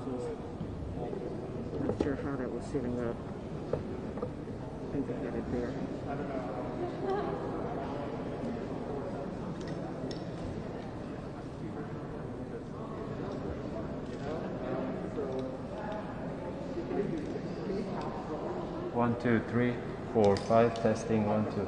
Not sure how that was setting up. I think they had it there. One, two, three, 4, 5. Testing 1, 2.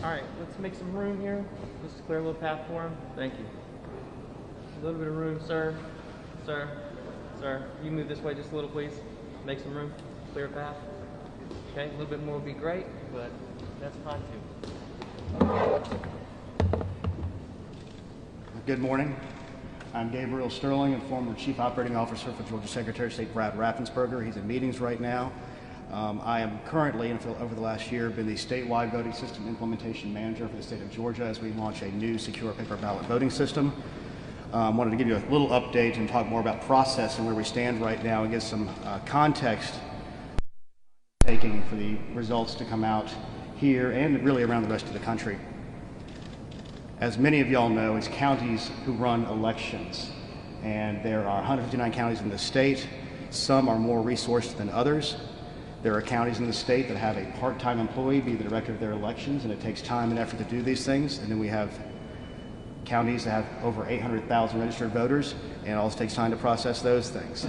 All right, let's make some room here. Just clear a little path for him. Thank you. A little bit of room, sir. Sir. Sir, you move this way just a little, please. Make some room. Clear a path. Okay, a little bit more would be great, but that's fine too. Good morning. I'm Gabriel Sterling, and former Chief Operating Officer for Georgia Secretary of State Brad Raffensperger. He's in meetings right now. I am currently, and over the last year, been the statewide voting system implementation manager for the state of Georgia as we launch a new secure paper ballot voting system. Wanted to give you a little update and talk more about process and where we stand right now and get some context taking for the results to come out here and really around the rest of the country. As many of y'all know, it's counties who run elections, and there are 159 counties in the state. Some are more resourced than others. There are counties in the state that have a part-time employee be the director of their elections, and it takes time and effort to do these things. And then we have counties that have over 800,000 registered voters, and it also takes time to process those things.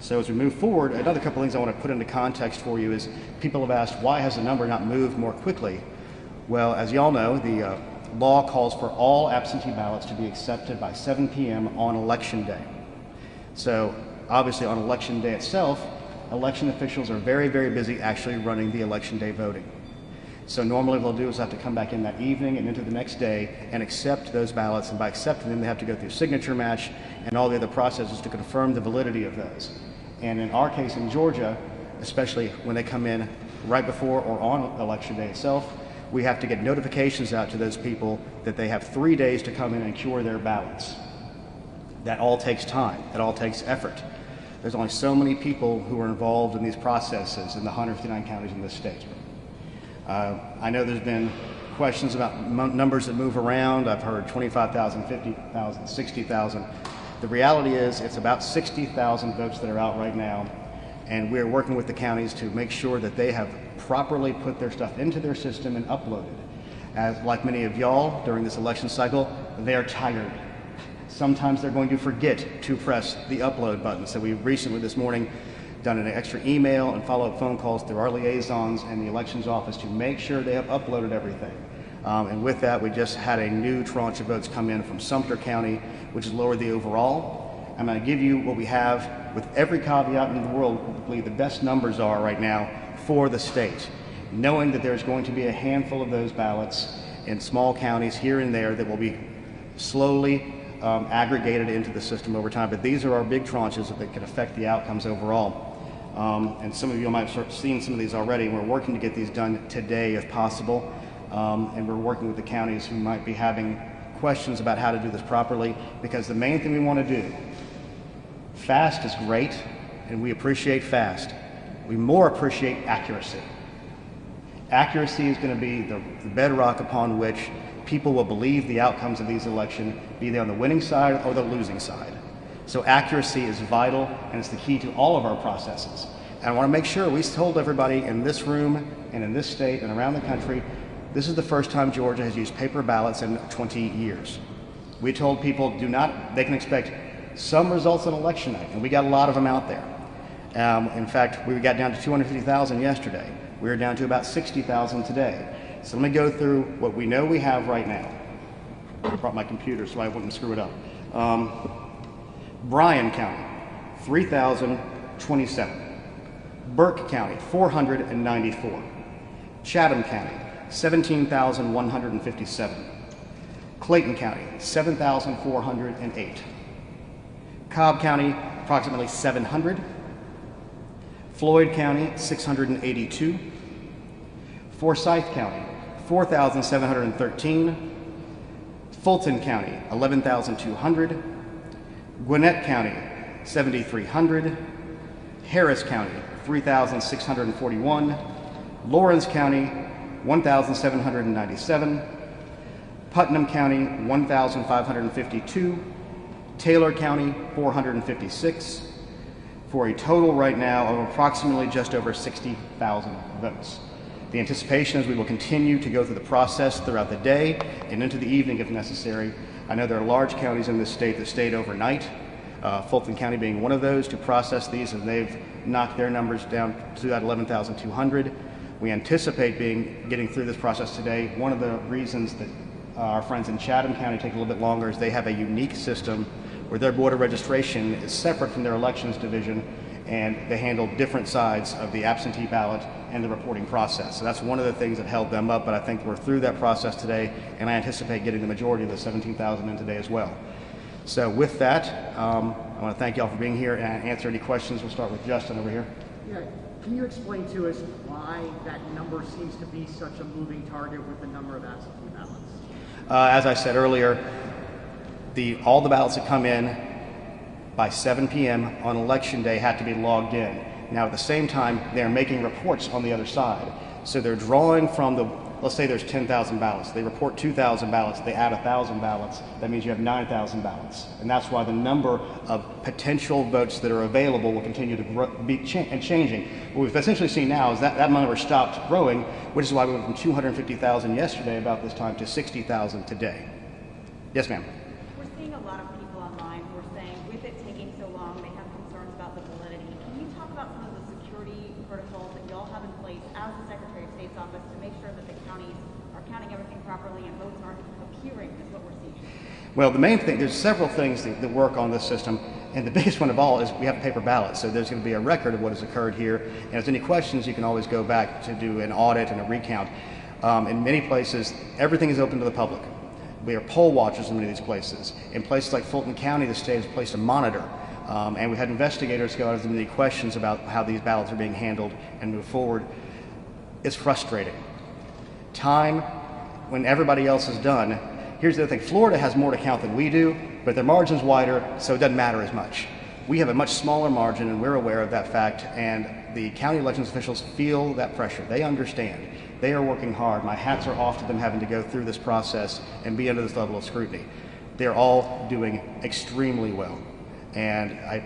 So as we move forward, another couple things I want to put into context for you is people have asked, why has the number not moved more quickly? Well, as y'all know, the law calls for all absentee ballots to be accepted by 7 p.m. on election day. So obviously on election day itself, election officials are very, very busy actually running the election day voting. So normally what they'll do is have to come back in that evening and into the next day and accept those ballots, and by accepting them they have to go through signature match and all the other processes to confirm the validity of those. And in our case in Georgia, especially when they come in right before or on election day itself, we have to get notifications out to those people that they have 3 days to come in and cure their ballots. That all takes time, that all takes effort. There's only so many people who are involved in these processes in the 159 counties in this state. I know there's been questions about numbers that move around. I've heard 25,000, 50,000, 60,000. The reality is it's about 60,000 votes that are out right now, and we're working with the counties to make sure that they have properly put their stuff into their system and uploaded. As like many of y'all during this election cycle, they are tired. Sometimes they're going to forget to press the upload button. So we recently this morning done an extra email and follow-up phone calls through our liaisons and the elections office to make sure they have uploaded everything. And with that, we just had a new tranche of votes come in from Sumter County, which has lowered the overall. I'm going to give you what we have with every caveat in the world, what we believe the best numbers are right now for the state, knowing that there's going to be a handful of those ballots in small counties here and there that will be slowly aggregated into the system over time. But these are our big tranches that can affect the outcomes overall. And some of you might have seen some of these already. We're working to get these done today if possible. And we're working with the counties who might be having questions about how to do this properly, because the main thing we want to do, fast is great, and we appreciate fast. We more appreciate accuracy. Accuracy is going to be the bedrock upon which people will believe the outcomes of these elections, be they on the winning side or the losing side. So accuracy is vital, and it's the key to all of our processes. And I want to make sure we told everybody in this room and in this state and around the country, this is the first time Georgia has used paper ballots in 20 years. We told people they can expect some results on election night, and we got a lot of them out there. In fact, we got down to 250,000 yesterday. We're down to about 60,000 today. So let me go through what we know we have right now. I brought my computer so I wouldn't screw it up. Bryan County, 3,027. Burke County, 494. Chatham County, 17,157. Clayton County, 7,408. Cobb County, approximately 700. Floyd County, 682. Forsyth County, 4,713. Fulton County, 11,200. Gwinnett County, 7,300. Harris County, 3,641. Lawrence County, 1,797. Putnam County, 1,552. Taylor County, 456. For a total right now of approximately just over 60,000 votes. The anticipation is we will continue to go through the process throughout the day and into the evening if necessary. I know there are large counties in this state that stayed overnight, Fulton County being one of those, to process these, and they've knocked their numbers down to that 11,200. We anticipate getting through this process today. One of the reasons that our friends in Chatham County take a little bit longer is they have a unique system where their board of registration is separate from their elections division, and they handle different sides of the absentee ballot and the reporting process. So that's one of the things that held them up, but I think we're through that process today, and I anticipate getting the majority of the 17,000 in today as well. So with that, I want to thank y'all for being here and answer any questions. We'll start with Justin over here. Yeah, can you explain to us why that number seems to be such a moving target with the number of absentee ballots? As I said earlier, all the ballots that come in by 7 p.m. on election day have to be logged in. Now, at the same time, they're making reports on the other side. So they're drawing from let's say there's 10,000 ballots. They report 2,000 ballots. They add 1,000 ballots. That means you have 9,000 ballots. And that's why the number of potential votes that are available will continue to be changing. What we've essentially seen now is that number stopped growing, which is why we went from 250,000 yesterday about this time to 60,000 today. Yes, ma'am. We're seeing a lot of people online who are saying, with it taking so long, they have concerns about the validity. Can you talk about some of the security protocols that y'all have in place as the Secretary of State's office to make sure that the counties are counting everything properly and votes aren't appearing is what we're seeing? Well, the main thing, there's several things that work on this system, and the biggest one of all is we have paper ballots, so there's going to be a record of what has occurred here, and if there's any questions, you can always go back to do an audit and a recount. In many places, everything is open to the public. We are poll watchers in many of these places. In places like Fulton County, the state has placed a monitor, and we had investigators go out and many questions about how these ballots are being handled and move forward. It's frustrating. Time, when everybody else is done. Here's the other thing, Florida has more to count than we do, but their margin's wider, so it doesn't matter as much. We have a much smaller margin, and we're aware of that fact, and the county elections officials feel that pressure. They understand. They are working hard. My hats are off to them having to go through this process and be under this level of scrutiny. They're all doing extremely well. And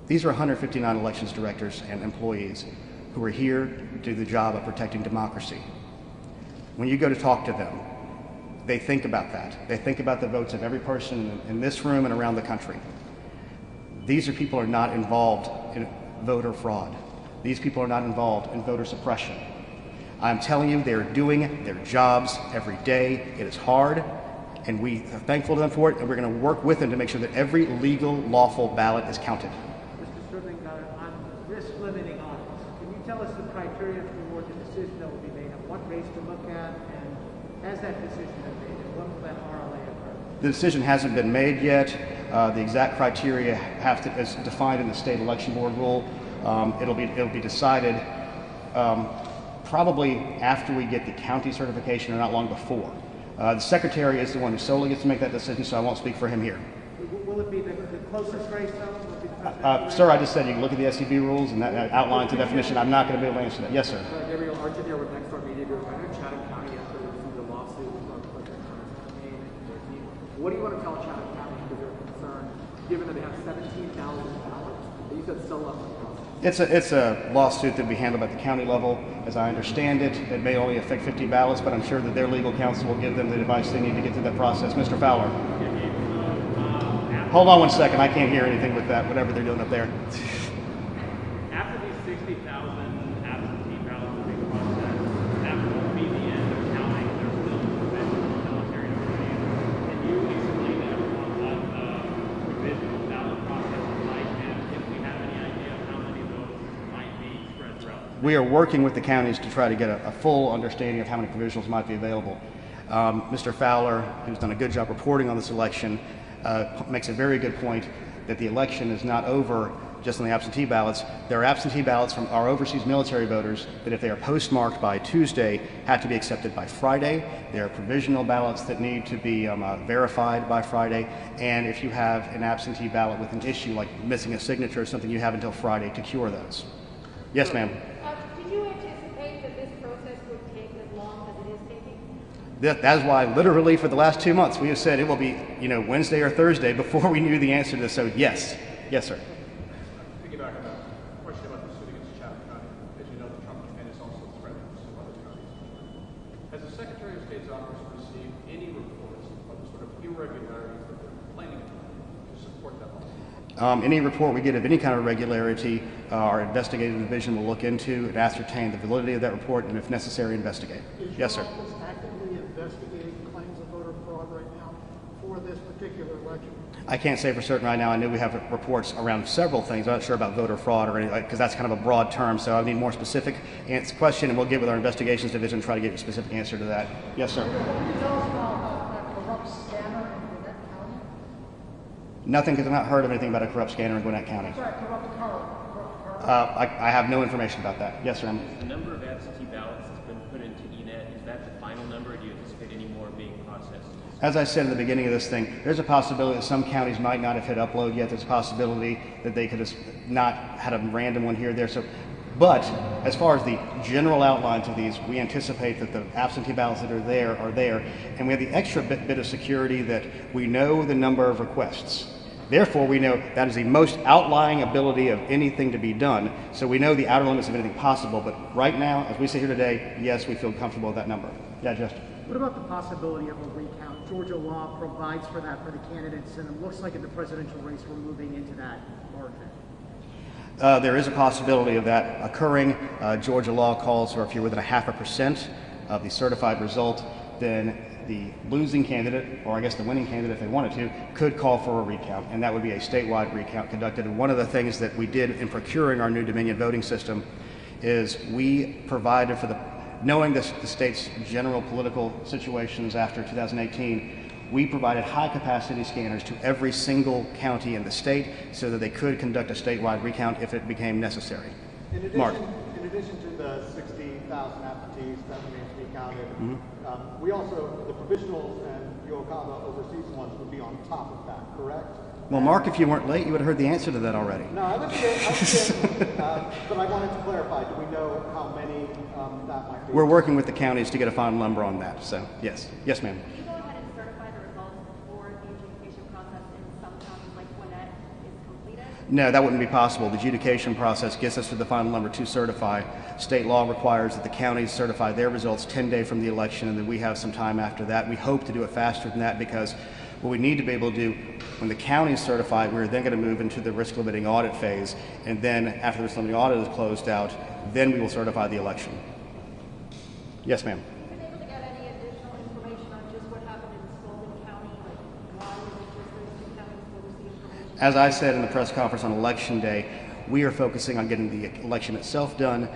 these are 159 elections directors and employees who are here to do the job of protecting democracy. When you go to talk to them, they think about that. They think about the votes of every person in this room and around the country. These people are not involved in voter fraud. These people are not involved in voter suppression. I'm telling you, they're doing their jobs every day. It is hard, and we are thankful to them for it, and we're going to work with them to make sure that every legal, lawful ballot is counted. Mr. Sterling, on risk limiting audits, can you tell us the criteria for the decision that will be made and what race to look at, and has that decision been made, and when will that RLA occur? The decision hasn't been made yet. The exact criteria is defined in the state election board rule. It'll be decided probably after we get the county certification or not long before. The secretary is the one who solely gets to make that decision, so I won't speak for him here. Will it be the closest race, though? Will it be the presidential Sir, I just said you can look at the SEB rules and that outlines the definition. I'm not going to be able to answer that. Yes, sir. Gabriel Archer here with Next Door Media Group. I know Chatham County yesterday received a lawsuit from Clinton campaign. What do you want to tell Chatham County because they're concerned, given that they have 17,000 ballots that you said still left in the process? It's a lawsuit that will be handled at the county level. As I understand it, it may only affect 50 ballots, but I'm sure that their legal counsel will give them the advice they need to get through that process. Mr. Fowler. Hold on one second. I can't hear anything with that, whatever they're doing up there. After these 60,000 absentee ballots are being processed, that won't be the end of counting. There's still provisional military duties. Can you explain to everyone what the provisional ballot process is like, and if we have any idea of how many votes might be spread throughout? We are working with the counties to try to get a full understanding of how many provisionals might be available. Mr. Fowler, who's done a good job reporting on this election, makes a very good point that the election is not over just on the absentee ballots. There are absentee ballots from our overseas military voters that, if they are postmarked by Tuesday, have to be accepted by Friday. There are provisional ballots that need to be verified by Friday. And if you have an absentee ballot with an issue like missing a signature or something, you have until Friday to cure those. Yes, ma'am. Did you anticipate that this process would take as long as it is taking? That is why, literally, for the last 2 months, we have said it will be, Wednesday or Thursday before we knew the answer to this. So, yes. Yes, sir. Piggyback on that question about the suit against Chatham County. As you know, the Trump campaign is also threatening to sue other counties. Has the Secretary of State's office received any reports of the sort of irregularities that they're complaining about to support that lawsuit? Any report we get of any kind of irregularity our investigative division will look into and ascertain the validity of that report, and if necessary, investigate. Yes, sir. Is your office actively investigating claims of voter fraud right now for this particular election? I can't say for certain right now. I know we have reports around several things. I'm not sure about voter fraud or anything, because that's kind of a broad term, so I need more specific question, and we'll get with our investigations division and try to get a specific answer to that. Yes, sir. Can you tell us about that corrupt scanner in Gwinnett County? Nothing, because I've not heard of anything about a corrupt scanner in Gwinnett County. Sorry, corrupt card. I have no information about that. Yes, sir. The number of absentee ballots that's been put into ENET, is that the final number, or do you anticipate any more being processed? As I said in the beginning of this thing, there's a possibility that some counties might not have hit upload yet. There's a possibility that they could have not had a random one here or there. But as far as the general outlines of these, we anticipate that the absentee ballots that are there, and we have the extra bit of security that we know the number of requests. Therefore, we know that is the most outlying ability of anything to be done. So we know the outer limits of anything possible. But right now, as we sit here today, yes, we feel comfortable with that number. Yeah, Justin. What about the possibility of a recount? Georgia law provides for that for the candidates, and it looks like in the presidential race we're moving into that margin. There is a possibility of that occurring. Georgia law calls for if you're within 0.5% of the certified result, then the losing candidate, or I guess the winning candidate if they wanted to, could call for a recount, and that would be a statewide recount conducted. And one of the things that we did in procuring our new Dominion voting system is we provided for knowing the state's general political situations after 2018, we provided high-capacity scanners to every single county in the state so that they could conduct a statewide recount if it became necessary. In addition to the 60,000 absentees that remain to be counted, we also, the provisionals and Yokohama overseas ones would be on top of that, correct? Well, Mark, if you weren't late, you would have heard the answer to that already. No, I understand, but I wanted to clarify, do we know how many that might be? We're working with the counties to get a final number on that, so yes. Yes, ma'am. Can you go ahead and certify the results before the adjudication process in some counties like Gwinnett is completed? No, that wouldn't be possible. The adjudication process gets us to the final number to certify. State law requires that the counties certify their results 10 days from the election, and then we have some time after that. We hope to do it faster than that because what we need to be able to do, when the counties certify, we're then going to move into the risk limiting audit phase, and then after the risk limiting audit is closed out, then we will certify the election. Yes, ma'am. Have you been able to get any additional information on just what happened in Spalding County? Like, why was it just those two counties that received information? As I said in the press conference on election day, we are focusing on getting the election itself done.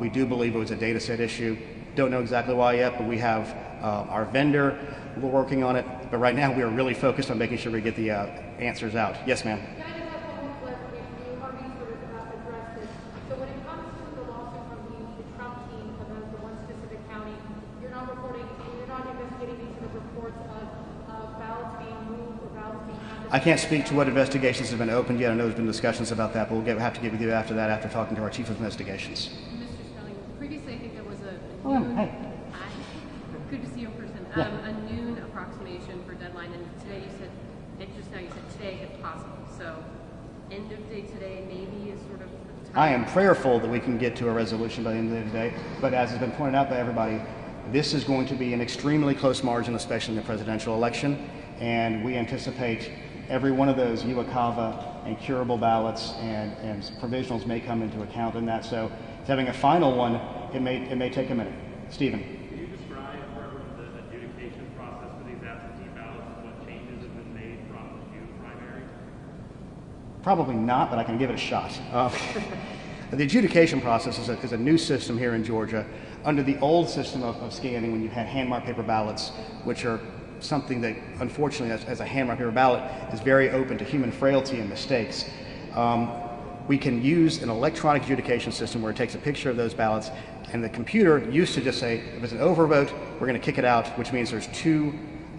We do believe it was a data set issue. Don't know exactly why yet, but we have our vendor. We're working on it, but right now we are really focused on making sure we get the answers out. Yes, ma'am. Yeah, I just have one more clarification. You already sort of addressed this. So when it comes to the lawsuit from the Trump team about the one specific county, you're not investigating these sort of reports of ballots being moved or ballots being handed? I can't speak to what investigations have been opened yet. I know there's been discussions about that, but we'll have to get with you after that, after talking to our chief of investigations. Mr. Snelling, previously I think there was a Oh, noon, hey. Hi. Good to see you in person. Yeah. A noon approximation for deadline, and today you said, just now you said today if possible. So end of day today maybe is sort of the time. I am prayerful that we can get to a resolution by the end of the day, but as has been pointed out by everybody, this is going to be an extremely close margin, especially in the presidential election, and we anticipate every one of those UACAVA and curable ballots and provisionals may come into account in that. So having a final one, it may take a minute. Stephen. Can you describe the adjudication process for these absentee ballots? What changes have been made from the June primary? Probably not, but I can give it a shot. The adjudication process is a new system here in Georgia. Under the old system of scanning, when you had hand-marked paper ballots, which are something that, unfortunately, as a hand-marked paper ballot, is very open to human frailty and mistakes. We can use an electronic adjudication system where it takes a picture of those ballots, and the computer used to just say, if it's an overvote, we're going to kick it out, which means there's 2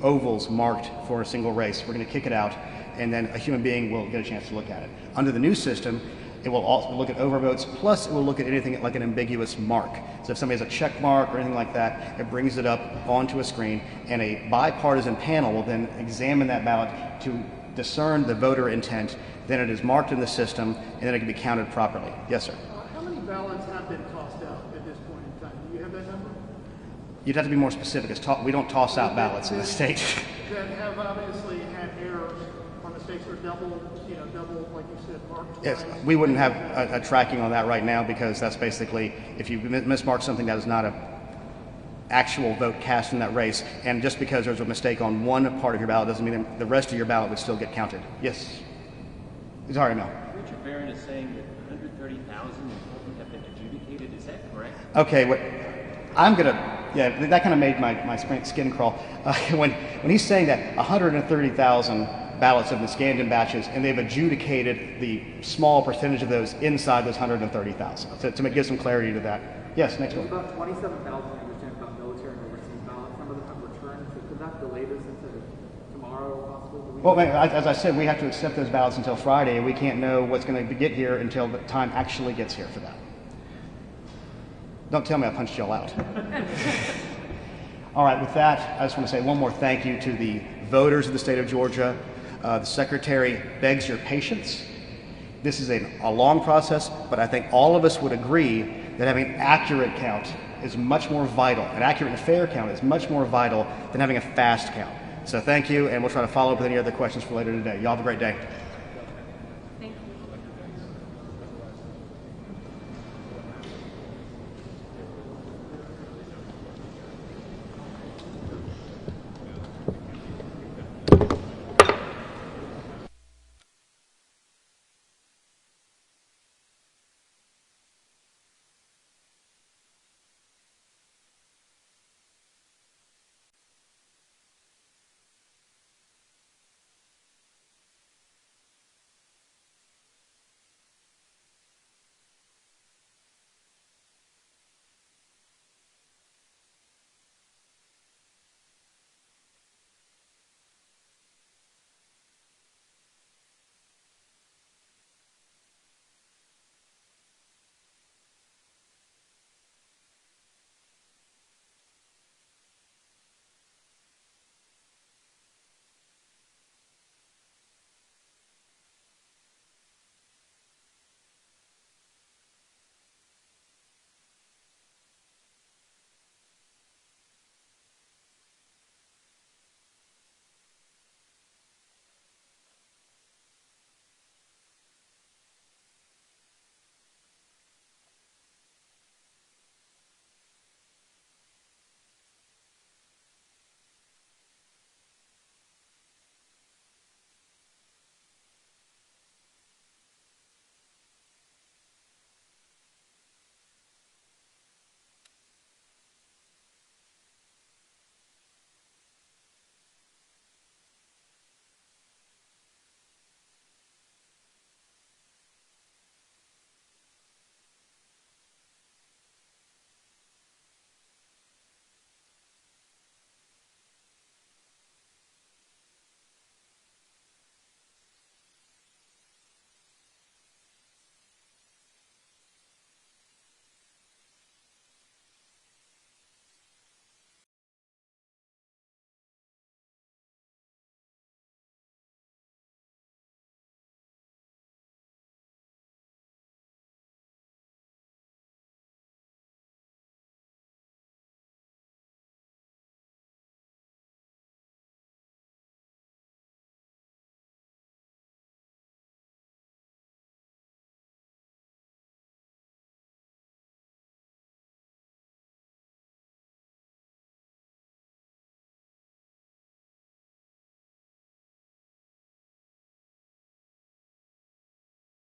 ovals marked for a single race. We're going to kick it out, and then a human being will get a chance to look at it. Under the new system, it will also look at overvotes, plus it will look at anything like an ambiguous mark. So if somebody has a check mark or anything like that, it brings it up onto a screen, and a bipartisan panel will then examine that ballot to discern the voter intent. Then it is marked in the system, and then it can be counted properly. Yes, sir. How many ballots have been tossed out at this point in time? Do you have that number? You'd have to be more specific. We don't toss out ballots in the state. That have obviously had errors on the state's or double, double, like you said, mark Yes, twice? we wouldn't have a tracking on that right now because that's basically, if you mismark something that is not a actual vote cast in that race, and just because there's a mistake on one part of your ballot doesn't mean that the rest of your ballot would still get counted. Yes. Sorry, Mel. Richard Barron is saying that 130,000 have been adjudicated. Is that correct? Okay, that kind of made my skin crawl. When he's saying that 130,000 ballots have been scanned in batches, and they've adjudicated the small percentage of those inside those 130,000. So to give some clarity to that. Yes, next There's one. about 27,000 I understand about military and overseas ballots. Some of them have returned. So could that delay this into tomorrow possibly? Well, as I said, we have to accept those ballots until Friday, and we can't know what's going to get here until the time actually gets here for that. Don't tell me I punched y'all out. All right, with that, I just want to say one more thank you to the voters of the state of Georgia. The Secretary begs your patience. This is a long process, but I think all of us would agree that having an accurate count is much more vital. An accurate and fair count is much more vital than having a fast count. So thank you, and we'll try to follow up with any other questions for later today. Y'all have a great day.